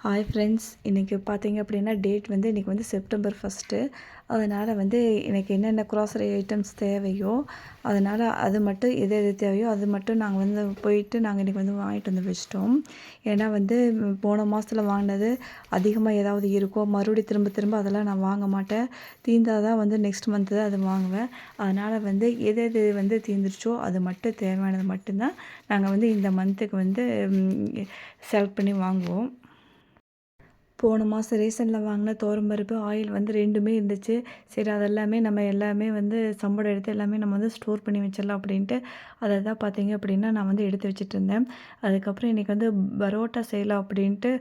Hi friends, இன்றைக்கி பார்த்தீங்க அப்படின்னா டேட் வந்து இன்றைக்கி வந்து செப்டம்பர் 1. அதனால் வந்து எனக்கு என்னென்ன க்ராசரி ஐட்டம்ஸ் தேவையோ, அதனால் அது மட்டும் எது எது தேவையோ அது மட்டும் நாங்கள் வந்து போயிட்டு நாங்கள் இன்றைக்கி வந்து வாங்கிட்டு வந்து வச்சிட்டோம். ஏன்னா வந்து போன மாதத்தில் வாங்கினது அதிகமாக ஏதாவது இருக்கோ மறுபடியும் திரும்ப திரும்ப அதெல்லாம் நான் வாங்க மாட்டேன். தீர்ந்தால் தான் வந்து நெக்ஸ்ட் மந்த்து தான் அது வாங்குவேன். அதனால் வந்து எது எது வந்து தீர்ந்துருச்சோ அது மட்டும் தேவையானது மட்டும்தான் நாங்கள் வந்து இந்த மந்த்துக்கு வந்து செலக்ட் பண்ணி வாங்குவோம். போன மாதம் ரீசெண்டில் வாங்கின துவரம்பருப்பு, ஆயில் வந்து 2மே இருந்துச்சு. சரி அதெல்லாமே நம்ம எல்லாமே வந்து சம்பளம் எடுத்து எல்லாமே நம்ம வந்து ஸ்டோர் பண்ணி வச்சிடலாம் அப்படின்ட்டு அதை தான் பார்த்தீங்க அப்படின்னா நான் வந்து எடுத்து வச்சுட்ருந்தேன். அதுக்கப்புறம் இன்றைக்கி வந்து பரோட்டா செய்யலாம் அப்படின்ட்டு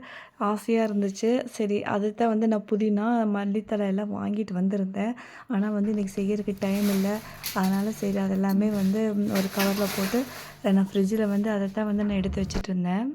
ஆசையாக இருந்துச்சு. சரி அதுதான் வந்து நான் புதினா, மல்லித்தழை எல்லாம் வாங்கிட்டு வந்திருந்தேன். ஆனால் வந்து இன்றைக்கி செய்யறதுக்கு டைம் இல்லை. அதனால் சரி அதெல்லாமே வந்து ஒரு கவரில் போட்டு நான் ஃப்ரிட்ஜில் வந்து அதை தான் வந்து நான் எடுத்து வச்சுட்ருந்தேன்.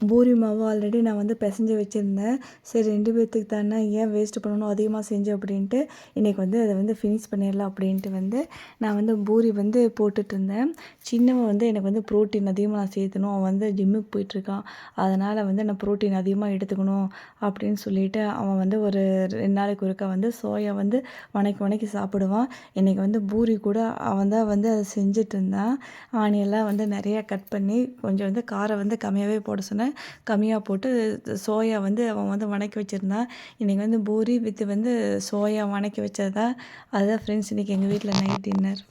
பூரி மாவு ஆல்ரெடி நான் வந்து பிசைஞ்சு வச்சுருந்தேன். சரி 2 பேர்த்துக்கு தானே ஏன் வேஸ்ட் பண்ணணும் அதிகமாக செஞ்சு அப்படின்ட்டு இன்றைக்கி வந்து அதை வந்து ஃபினிஷ் பண்ணிடலாம் அப்படின்ட்டு வந்து நான் வந்து பூரி வந்து போட்டுட்ருந்தேன். சின்னவன் வந்து எனக்கு வந்து ப்ரோட்டீன் அதிகமாக நான் சேர்த்தணும், அவன் வந்து ஜிம்முக்கு போயிட்டுருக்கான். அதனால் வந்து நான் ப்ரோட்டீன் அதிகமாக எடுத்துக்கணும் அப்படின்னு சொல்லிவிட்டு அவன் வந்து ஒரு 2 நாளைக்கு ஒருக்கா வந்து சோயா வந்து வணக்கி வணக்கி சாப்பிடுவான். இன்றைக்கி வந்து பூரி கூட அவன் தான் வந்து அதை செஞ்சிட்ருந்தான். ஆனியெல்லாம் வந்து நிறையா கட் பண்ணி கொஞ்சம் வந்து காரம் வந்து கம்மியாகவே போட சொன்னேன். கம்மியாக போட்டு சோயா வந்து அவன் வந்து வணக்கி வச்சுருந்தான். இன்றைக்கி வந்து பூரி வித் வந்து சோயா வணக்கி வச்சது தான். அதுதான் ஃப்ரெண்ட்ஸ் இன்றைக்கி எங்கள் வீட்டில் நைட் டின்னர்.